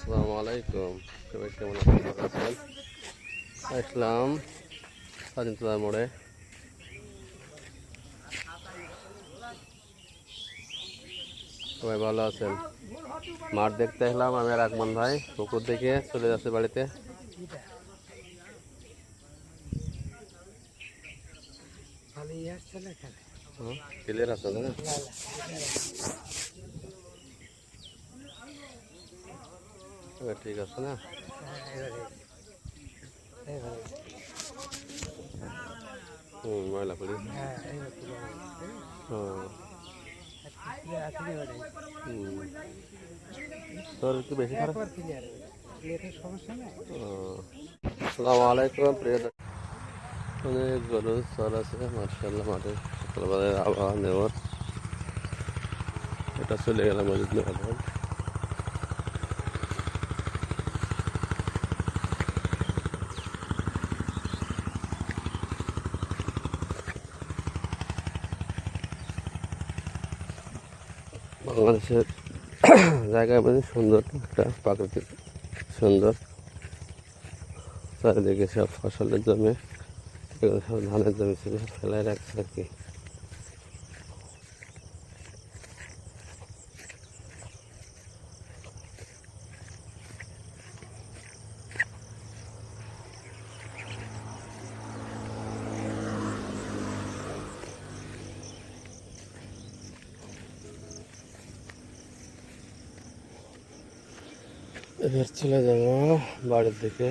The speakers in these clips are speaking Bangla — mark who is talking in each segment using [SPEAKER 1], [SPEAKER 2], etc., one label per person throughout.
[SPEAKER 1] আসসালামু আলাইকুম, সবাই কেমন আছেন? ভালো আছেন? আসলাম স্বাধীনতা মোড়ে। সবাই ভালো আছেন? মাঠ দেখতে এলাম আমি আর আকমান ভাই, পুকুর দেখে চলে যাচ্ছে বাড়িতে। ক্লিয়ার আছে না? ঠিক আছে না? ময়লা করি। তোর একটু বেশি খারাপ। আসসালামু আলাইকুম প্রিয় দর্শক। অনেক গরু চর আছে মার্শাল্লাহ, মাঠে সকালবেলায় আবহাওয়া নেওয়ার। এটা চলে গেলাম মসজিদ মেহরান। বাংলাদেশের জায়গায় মানে সুন্দর একটা প্রাকৃতিক সুন্দর, চারিদিকে সব ফসলের জমি, এগুলো সব ধানের জমি ছিল, ফেলায় রাখছে আর কি। এবার চলে যাবো বাড়ির দিকে।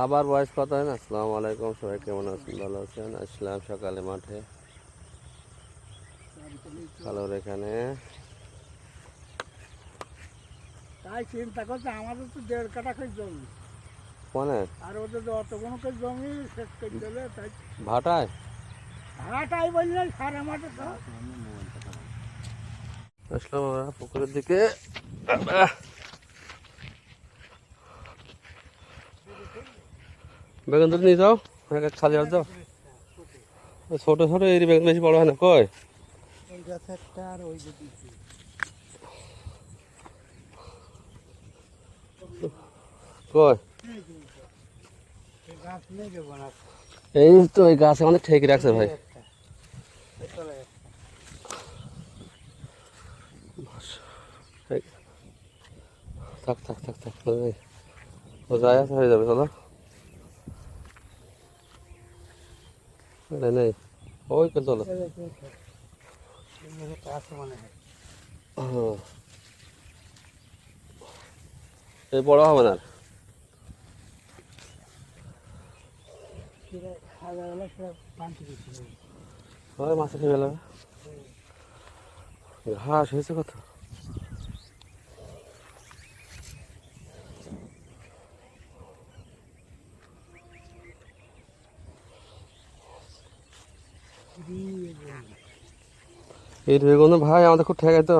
[SPEAKER 1] আবার বয়স কথা হয় না। আসসালামু আলাইকুম, সবাই কেমন আছেন? ভালো আছেন? আসলাম সকালে মাঠে, কালোর এখানে।
[SPEAKER 2] তাই চিন্তা করছে আমাদের তো 1.5 কাঠা করে জমি,
[SPEAKER 1] কোনে
[SPEAKER 2] আর ওদের তো অত কোনো করে জমি শেষ করে দিলে, তাই
[SPEAKER 1] ভাটায়
[SPEAKER 2] ভাড়াটাই বললে সারা মাঠে তো।
[SPEAKER 1] আসলাম আমরা পুকুরের দিকে। বেগুন তুলে নিয়ে যাও, খালি আর যাও। ছোট ছোট এই বেগুন বেশি বড় হয় না। কই
[SPEAKER 2] এই গাছেরটা আর ওই যে
[SPEAKER 1] কই
[SPEAKER 2] গাছ নেই দেবো না।
[SPEAKER 1] এই তো এই গাছে আমাদের ঠেকে রাখছে ভাই। থাক থাক থাক থাক, ও যায় আছে, হয়ে যাবে। চলো, এটা নেই, ওই তো চলো।
[SPEAKER 2] মনে হয়
[SPEAKER 1] হ্যাঁ, এই বড় হবে না। হয় মাছে খেয়ে গেল। ঘাস হয়েছে কত। এই বেগুন ভাই আমাদের খুব ঠেকাই তো।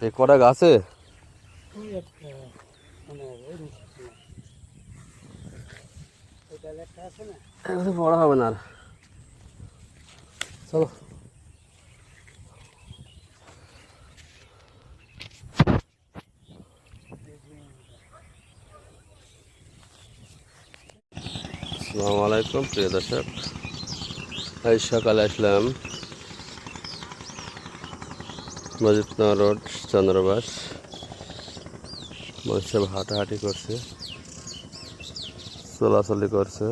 [SPEAKER 1] এই কটা গাছে বড় হবে না আর। চলো, আসসালামু আলাইকুম প্রিয় দর্শক। আজ সকালে আসলাম মসজিদনগর রোড, চন্দ্রবাস। মানুষ সব হাঁটাহাঁটি করছে, চলাচলি করছে।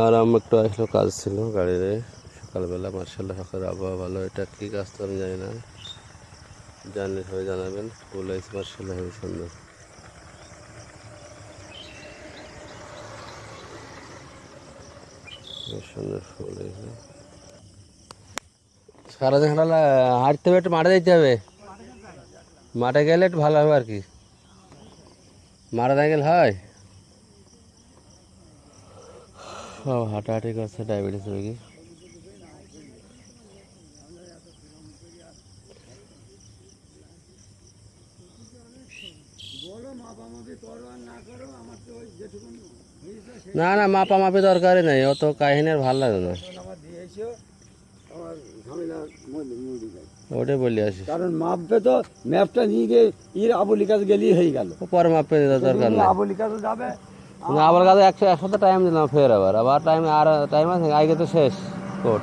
[SPEAKER 1] আর আমার একটু আসলো কাজ ছিল গাড়িতে সকালবেলা। মার্শাল্লাহ সকালের আবহাওয়া ভালো। এটা কী কাজ তো আমি জানি না, জানলে সবাই জানাবেন। ফুল হয়েছে মার্শাল্লাহ, হেবি সুন্দর। সুন্দর ফুল হয়েছে। সারাদিন হাঁটতে হবে, একটু মাঠে যেতে হবে। মাঠে গেলে একটু ভালো হবে আর কি। মাঠে না গেলে হয়। হাঁটাহাঁটি করছে ডায়াবেটিস রোগী।
[SPEAKER 2] বলো মাপামাপি করো আর না করো আমার তো ওই যেটুকুন হয়েছে
[SPEAKER 1] না না মাপামাপি দরকারই নাই, অত কাহিনী আর ভালো লাগে না।
[SPEAKER 2] সেটা আমার দিয়েছো, আমার ঝামেলা মুড়ি যায়।
[SPEAKER 1] ওটাই বলি আসিস,
[SPEAKER 2] কারণ মাপবে তো ম্যাপটা নিয়ে গিয়ে আবুলি কাছে গেলেই হয়ে গেল,
[SPEAKER 1] ও পরে মাপে দেওয়ার দরকার নেই।
[SPEAKER 2] আবুলি কাছে যাবে।
[SPEAKER 1] না আবার কাছে এক সপ্তাহ টাইম দিলাম, ফের আবার টাইম আর টাইম আছে, আগে তো শেষ কোর্ট।